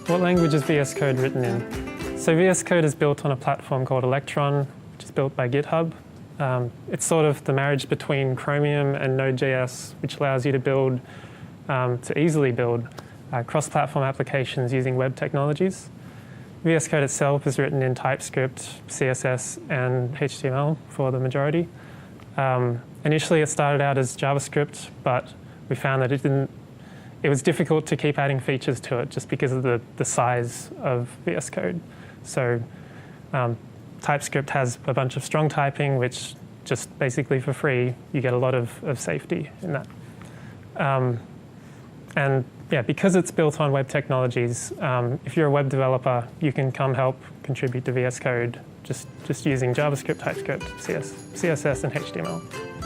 What language is VS Code written in? So VS Code is built on a platform called Electron, which is built by GitHub. It's sort of the marriage between Chromium and Node.js, which allows you to build, to easily build cross-platform applications using web technologies. VS Code itself is written in TypeScript, CSS, and HTML for the majority. Initially, it started out as JavaScript, but we found that it was difficult to keep adding features to it just because of the size of VS Code. So TypeScript has a bunch of strong typing, which just basically for free, you get a lot of safety in that. And yeah, because it's built on web technologies, if you're a web developer, you can come help contribute to VS Code just using JavaScript, TypeScript, CSS, and HTML.